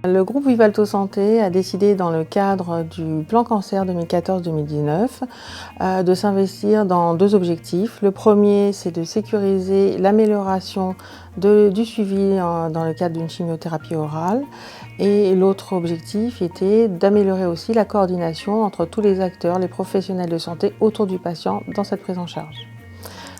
Le groupe Vivalto Santé a décidé, dans le cadre du plan cancer 2014-2019, de s'investir dans deux objectifs. Le premier, c'est de sécuriser l'amélioration du suivi dans le cadre d'une chimiothérapie orale. Et l'autre objectif était d'améliorer aussi la coordination entre tous les acteurs, les professionnels de santé autour du patient dans cette prise en charge.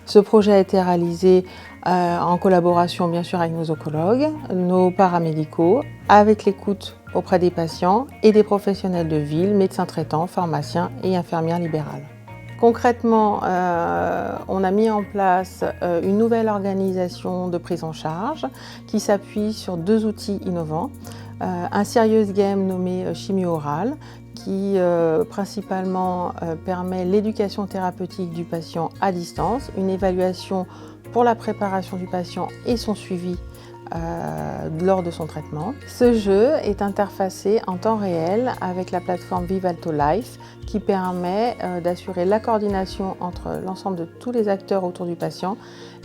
Ce projet a été réalisé en collaboration bien sûr avec nos oncologues, nos paramédicaux, avec l'écoute auprès des patients et des professionnels de ville, médecins traitants, pharmaciens et infirmières libérales. Concrètement, on a mis en place une nouvelle organisation de prise en charge qui s'appuie sur deux outils innovants. Un serious game nommé chimio orale qui principalement permet l'éducation thérapeutique du patient à distance, une évaluation pour la préparation du patient et son suivi lors de son traitement. Ce jeu est interfacé en temps réel avec la plateforme Vivalto Life qui permet d'assurer la coordination entre l'ensemble de tous les acteurs autour du patient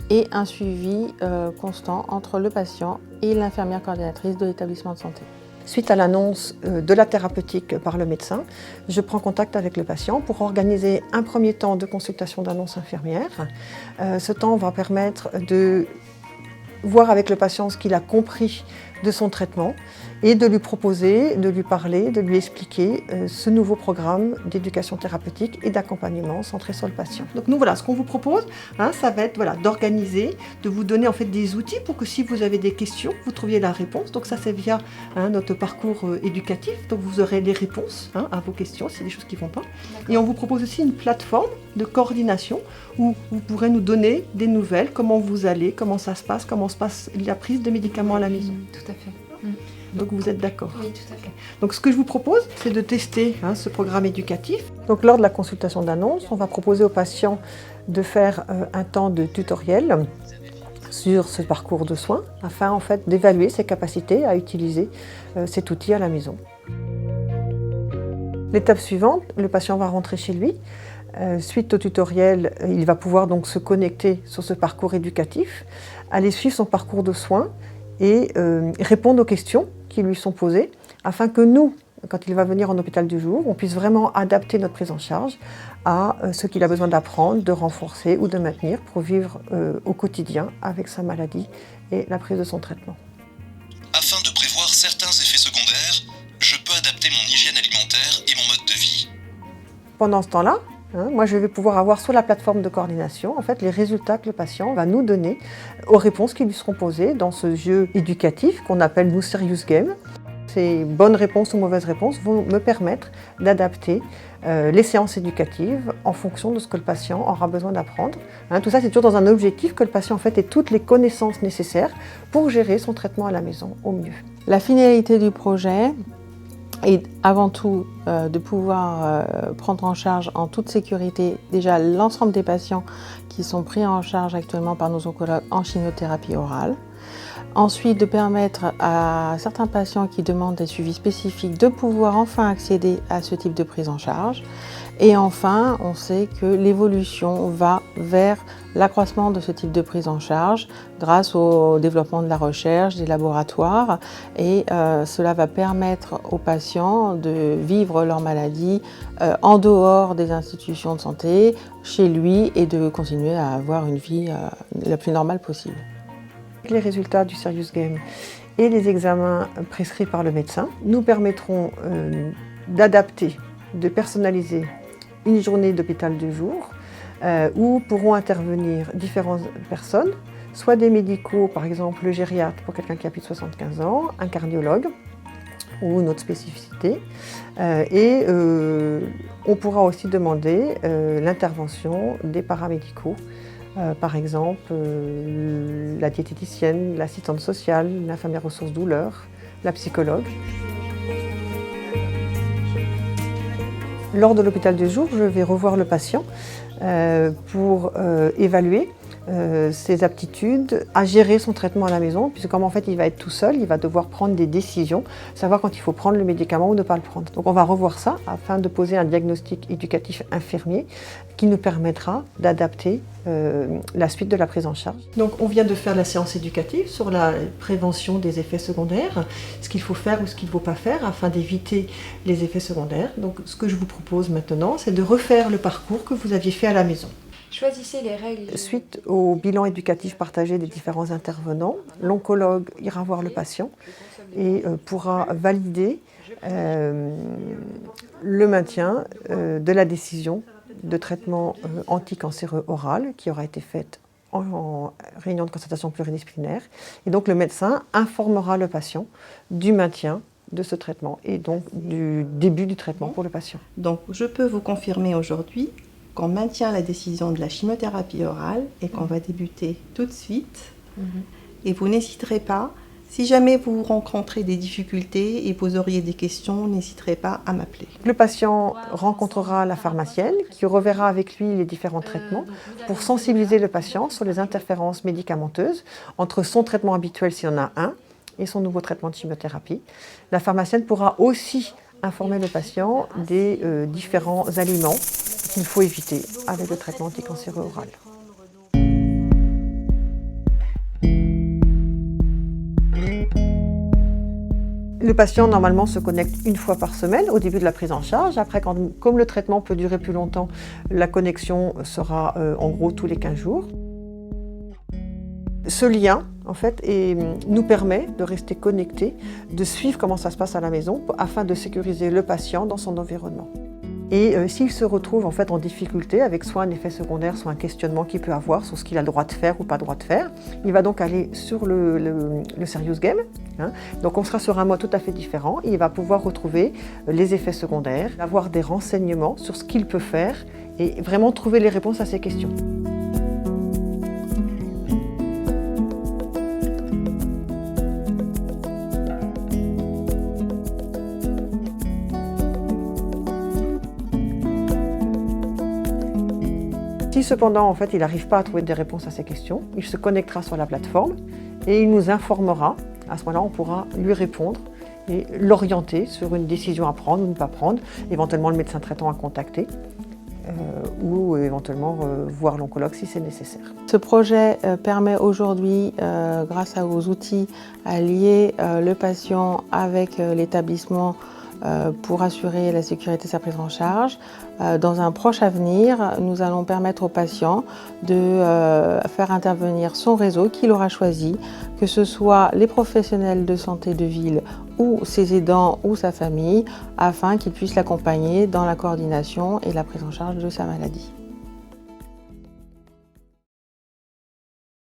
et un suivi constant entre le patient et l'infirmière coordinatrice de l'établissement de santé. Suite à l'annonce de la thérapeutique par le médecin, je prends contact avec le patient pour organiser un premier temps de consultation d'annonce infirmière. Ce temps va permettre de voir avec le patient ce qu'il a compris de son traitement et de lui proposer, de lui parler, de lui expliquer ce nouveau programme d'éducation thérapeutique et d'accompagnement centré sur le patient. Donc nous voilà, ce qu'on vous propose, ça va être d'organiser, de vous donner en fait des outils pour que si vous avez des questions, vous trouviez la réponse. Donc ça c'est via notre parcours éducatif, donc vous aurez les réponses à vos questions s'il y a des choses qui ne vont pas. Et on vous propose aussi une plateforme de coordination où vous pourrez nous donner des nouvelles, comment vous allez, comment ça se passe la prise de médicaments à la maison. Tout à fait. Donc vous êtes d'accord? Oui, tout à fait. Donc ce que je vous propose, c'est de tester ce programme éducatif. Donc lors de la consultation d'annonce, on va proposer aux patients de faire un temps de tutoriel sur ce parcours de soins afin en fait d'évaluer ses capacités à utiliser cet outil à la maison. L'étape suivante, le patient va rentrer chez lui. Suite au tutoriel, il va pouvoir donc se connecter sur ce parcours éducatif, aller suivre son parcours de soins et répondre aux questions qui lui sont posées afin que nous, quand il va venir en hôpital du jour, on puisse vraiment adapter notre prise en charge à ce qu'il a besoin d'apprendre, de renforcer ou de maintenir pour vivre au quotidien avec sa maladie et la prise de son traitement. Afin de prévoir certains effets secondaires, je peux adapter mon hygiène alimentaire et mon mode de vie. Pendant ce temps-là, moi, je vais pouvoir avoir sur la plateforme de coordination en fait, les résultats que le patient va nous donner aux réponses qui lui seront posées dans ce jeu éducatif qu'on appelle nous Serious Game. Ces bonnes réponses ou mauvaises réponses vont me permettre d'adapter les séances éducatives en fonction de ce que le patient aura besoin d'apprendre. Tout ça, c'est toujours dans un objectif que le patient en fait, ait toutes les connaissances nécessaires pour gérer son traitement à la maison au mieux. La finalité du projet et avant tout de pouvoir prendre en charge en toute sécurité déjà l'ensemble des patients qui sont pris en charge actuellement par nos oncologues en chimiothérapie orale. Ensuite, de permettre à certains patients qui demandent des suivis spécifiques de pouvoir enfin accéder à ce type de prise en charge. Et enfin, on sait que l'évolution va vers l'accroissement de ce type de prise en charge grâce au développement de la recherche, des laboratoires. Et cela va permettre aux patients de vivre leur maladie en dehors des institutions de santé, chez lui, et de continuer à avoir une vie la plus normale possible. Les résultats du Serious Game et les examens prescrits par le médecin nous permettront d'adapter, de personnaliser une journée d'hôpital de jour où pourront intervenir différentes personnes, soit des médicaux, par exemple le gériatre pour quelqu'un qui a plus de 75 ans, un cardiologue ou une autre spécificité. Et on pourra aussi demander l'intervention des paramédicaux. Par exemple, la diététicienne, l'assistante sociale, l'infirmière ressources douleurs, la psychologue. Lors de l'hôpital du jour, je vais revoir le patient pour évaluer ses aptitudes à gérer son traitement à la maison, puisque comme en fait il va être tout seul, il va devoir prendre des décisions, savoir quand il faut prendre le médicament ou ne pas le prendre. Donc on va revoir ça afin de poser un diagnostic éducatif infirmier qui nous permettra d'adapter la suite de la prise en charge. Donc on vient de faire la séance éducative sur la prévention des effets secondaires, ce qu'il faut faire ou ce qu'il ne faut pas faire afin d'éviter les effets secondaires. Donc ce que je vous propose maintenant, c'est de refaire le parcours que vous aviez fait à la maison. Choisissez les règles. Suite au bilan éducatif partagé des différents intervenants, l'oncologue ira voir le patient et pourra valider le maintien de la décision de traitement anticancéreux oral qui aura été faite en réunion de concertation pluridisciplinaire. Et donc le médecin informera le patient du maintien de ce traitement et donc du début du traitement pour le patient. Donc je peux vous confirmer aujourd'hui qu'on maintient la décision de la chimiothérapie orale et qu'on va débuter tout de suite. Et vous n'hésiterez pas, si jamais vous rencontrez des difficultés et vous auriez des questions, n'hésiterez pas à m'appeler. Le patient rencontrera la pharmacienne qui reverra avec lui les différents traitements pour sensibiliser le patient sur les interférences médicamenteuses entre son traitement habituel s'il y en a un et son nouveau traitement de chimiothérapie. La pharmacienne pourra aussi informer le patient des différents aliments qu'il faut éviter avec le traitement anticancéreux oral. Le patient normalement se connecte une fois par semaine au début de la prise en charge. Après, comme le traitement peut durer plus longtemps, la connexion sera en gros tous les 15 jours. Ce lien, en fait, nous permet de rester connectés, de suivre comment ça se passe à la maison afin de sécuriser le patient dans son environnement. Et s'il se retrouve en fait en difficulté avec soit un effet secondaire, soit un questionnement qu'il peut avoir sur ce qu'il a le droit de faire ou pas le droit de faire, il va donc aller sur le Serious Game. Donc on sera sur un mode tout à fait différent. Il va pouvoir retrouver les effets secondaires, avoir des renseignements sur ce qu'il peut faire et vraiment trouver les réponses à ses questions. Si cependant en fait, il n'arrive pas à trouver des réponses à ces questions, il se connectera sur la plateforme et il nous informera. À ce moment-là, on pourra lui répondre et l'orienter sur une décision à prendre ou ne pas prendre, éventuellement le médecin traitant à contacter ou éventuellement voir l'oncologue si c'est nécessaire. Ce projet permet aujourd'hui, grâce aux outils, à lier le patient avec l'établissement pour assurer la sécurité de sa prise en charge. Dans un proche avenir, nous allons permettre au patient de faire intervenir son réseau qu'il aura choisi, que ce soit les professionnels de santé de ville ou ses aidants ou sa famille, afin qu'ils puissent l'accompagner dans la coordination et la prise en charge de sa maladie.